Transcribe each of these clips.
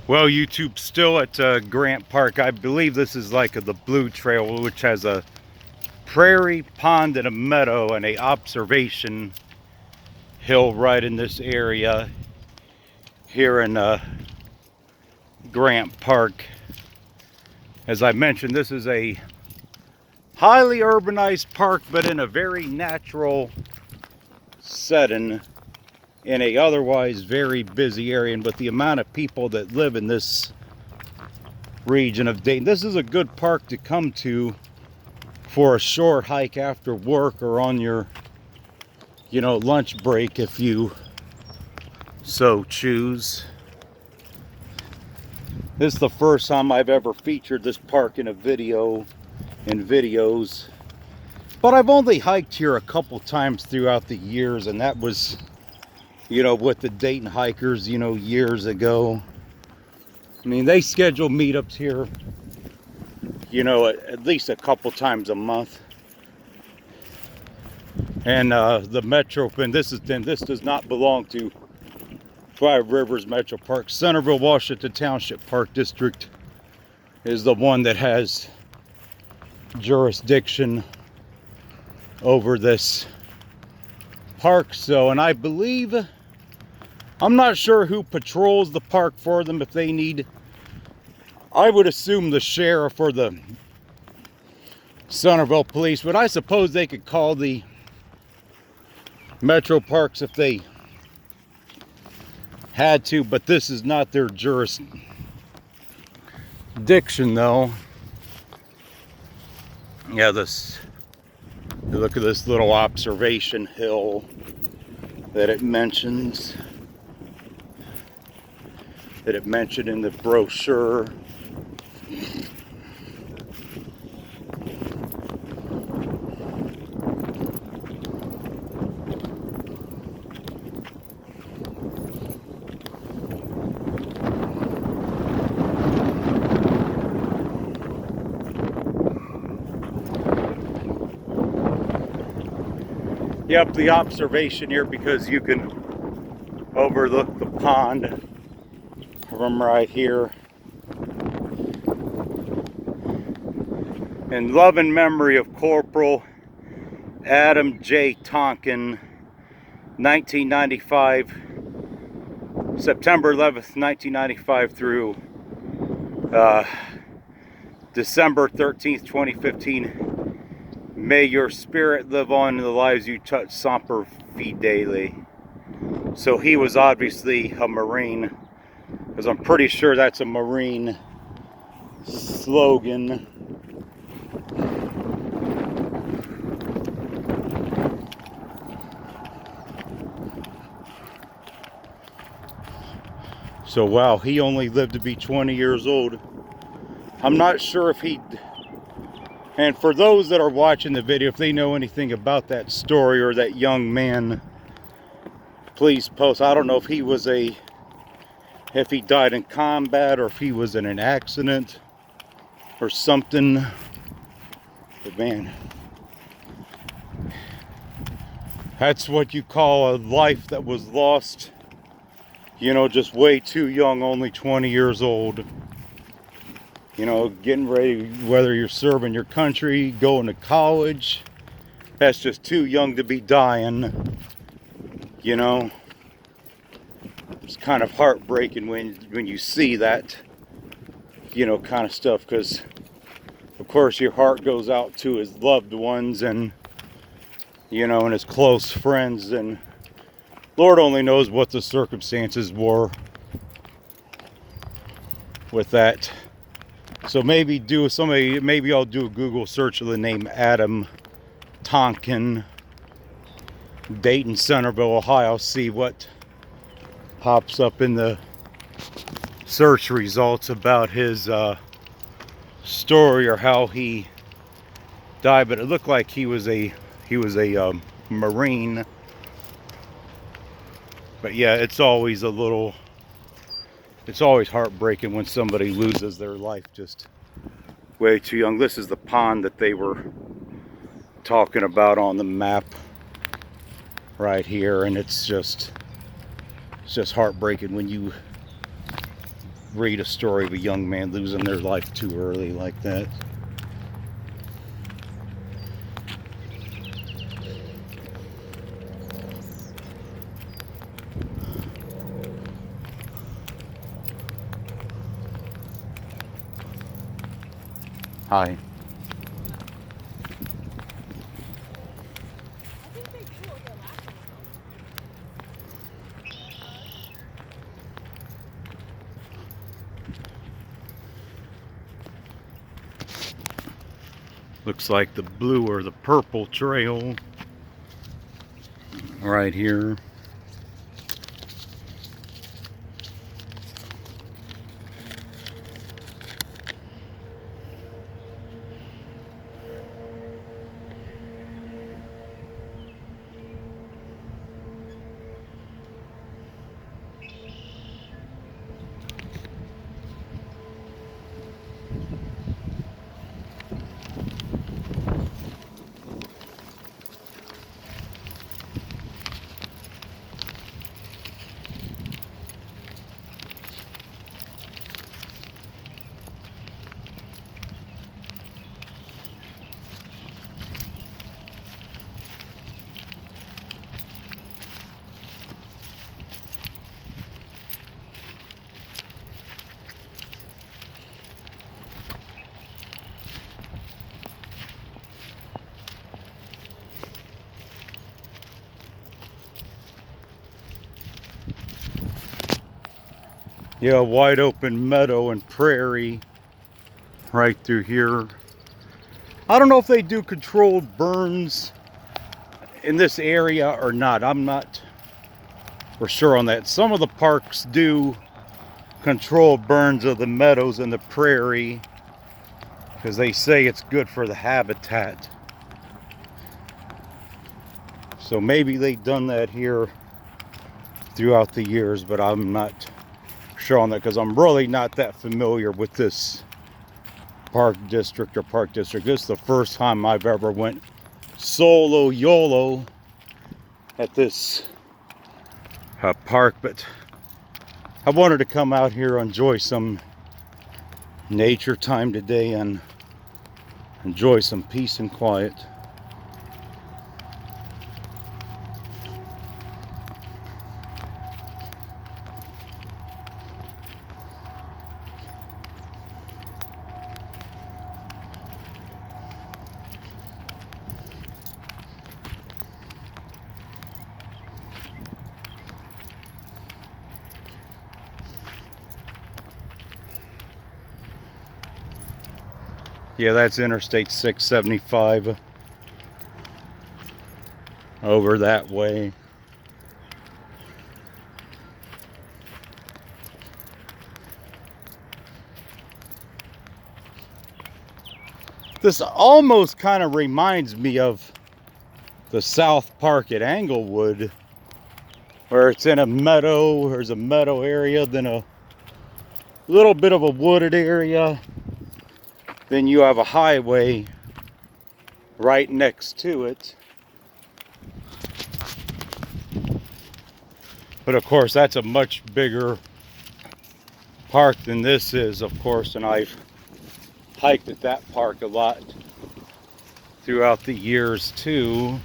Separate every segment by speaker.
Speaker 1: Well, YouTube, still at Grant Park. I believe this is like the Blue Trail, which has a prairie, pond, and a meadow, and a observation hill right in this area here in Grant Park. As I mentioned, this is a highly urbanized park, but in a very natural setting in a otherwise very busy area. And with the amount of people that live in this region of Dayton, this is a good park to come to for a short hike after work or on your, lunch break if you so choose. This is the first time I've ever featured this park in a video, in videos. But I've only hiked here a couple times throughout the years, and that was, with the Dayton hikers, years ago. I mean, they schedule meetups here, at least a couple times a month. And the Metro, and this does not belong to Five Rivers Metro Park. Centerville, Washington Township Park District is the one that has jurisdiction over this park. So, and I believe, I'm not sure who patrols the park for them if they need. I would assume the sheriff or the Centerville police, but I suppose they could call the Metro Parks if they had to, but this is not their jurisdiction though. Yeah, look at this little observation hill that it mentions, that it mentioned in the brochure. Yep, the observation here, because you can overlook the pond from right here. In love and memory of Corporal Adam J. Tonkin, 1995, September 11th, 1995 through December 13th, 2015. May your spirit live on in the lives you touch, Semper Fidele. So he was obviously a Marine, because I'm pretty sure that's a Marine slogan. So wow, he only lived to be 20 years old. I'm not sure if he... And for those that are watching the video, if they know anything about that story or that young man, please post. I don't know if he was if he died in combat or if he was in an accident or something. But man, that's what you call a life that was lost, just way too young, only 20 years old. Getting ready, whether you're serving your country, going to college, that's just too young to be dying. It's kind of heartbreaking when you see that, kind of stuff, because of course your heart goes out to his loved ones and, and his close friends, and Lord only knows what the circumstances were with that. So maybe I'll do a Google search of the name Adam Tonkin, Dayton, Centerville, Ohio, see what pops up in the search results about his story or how he died. But it looked like he was a Marine. But yeah, it's always heartbreaking when somebody loses their life just way too young. This is the pond that they were talking about on the map right here, and it's just heartbreaking when you read a story of a young man losing their life too early like that. Hi. Looks like the blue or the purple trail right here. Yeah, wide open meadow and prairie right through here. I don't know if they do controlled burns in this area or not. I'm not for sure on that. Some of the parks do control burns of the meadows and the prairie because they say it's good for the habitat. So maybe they've done that here throughout the years, but I'm not sure on that because I'm really not that familiar with this park district or park district. This is the first time I've ever went solo YOLO at this park, but I wanted to come out here, enjoy some nature time today and enjoy some peace and quiet. Yeah, that's Interstate 675 over that way. This almost kind of reminds me of the South Park at Englewood, where it's in a meadow. There's a meadow area, then a little bit of a wooded area, then you have a highway right next to it. But of course, that's a much bigger park than this is, of course, and I've hiked at that park a lot throughout the years too.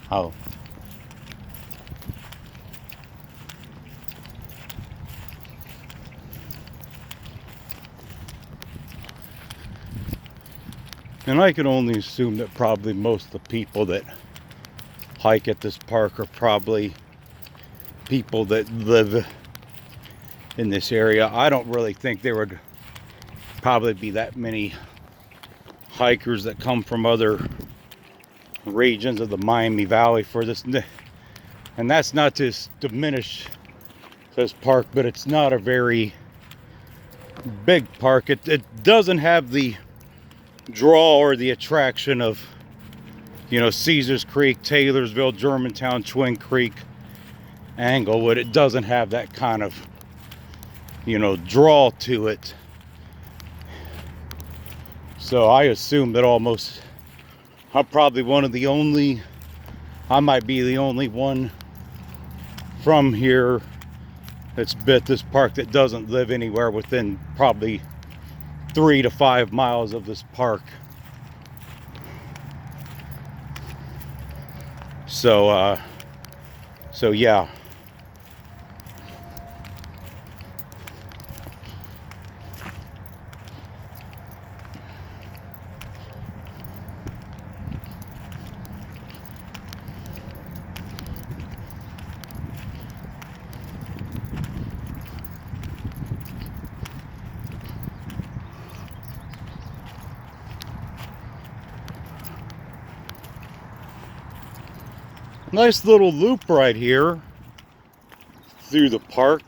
Speaker 1: Oh. And I can only assume that probably most of the people that hike at this park are probably people that live in this area. I don't really think there would probably be that many hikers that come from other regions of the Miami Valley for this. And that's not to diminish this park, but it's not a very big park. It doesn't have the draw or the attraction of, you know, Caesars Creek, Taylorsville, Germantown, Twin Creek, Englewood. It doesn't have that kind of, you know, draw to it. So I assume that almost, I'm probably one of the only, I might be the only one from here that's bit this park that doesn't live anywhere within probably 3 to 5 miles of this park. So yeah. Nice little loop right here through the park.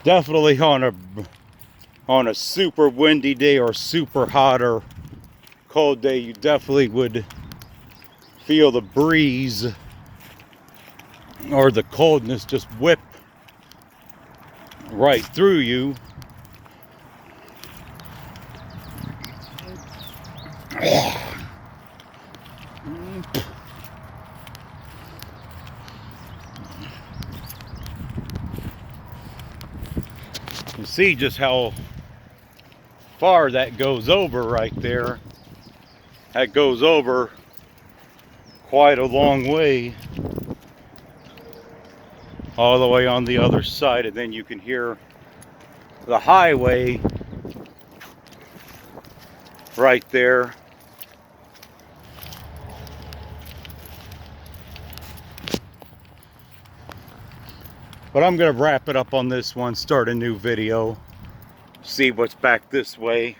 Speaker 1: Definitely on a super windy day or super hot or cold day, you definitely would feel the breeze or the coldness just whip right through you. You see just how far that goes over right there. That goes over quite a long way, all the way on the other side, and then you can hear the highway right there. But I'm gonna wrap it up on this one, start a new video, see what's back this way.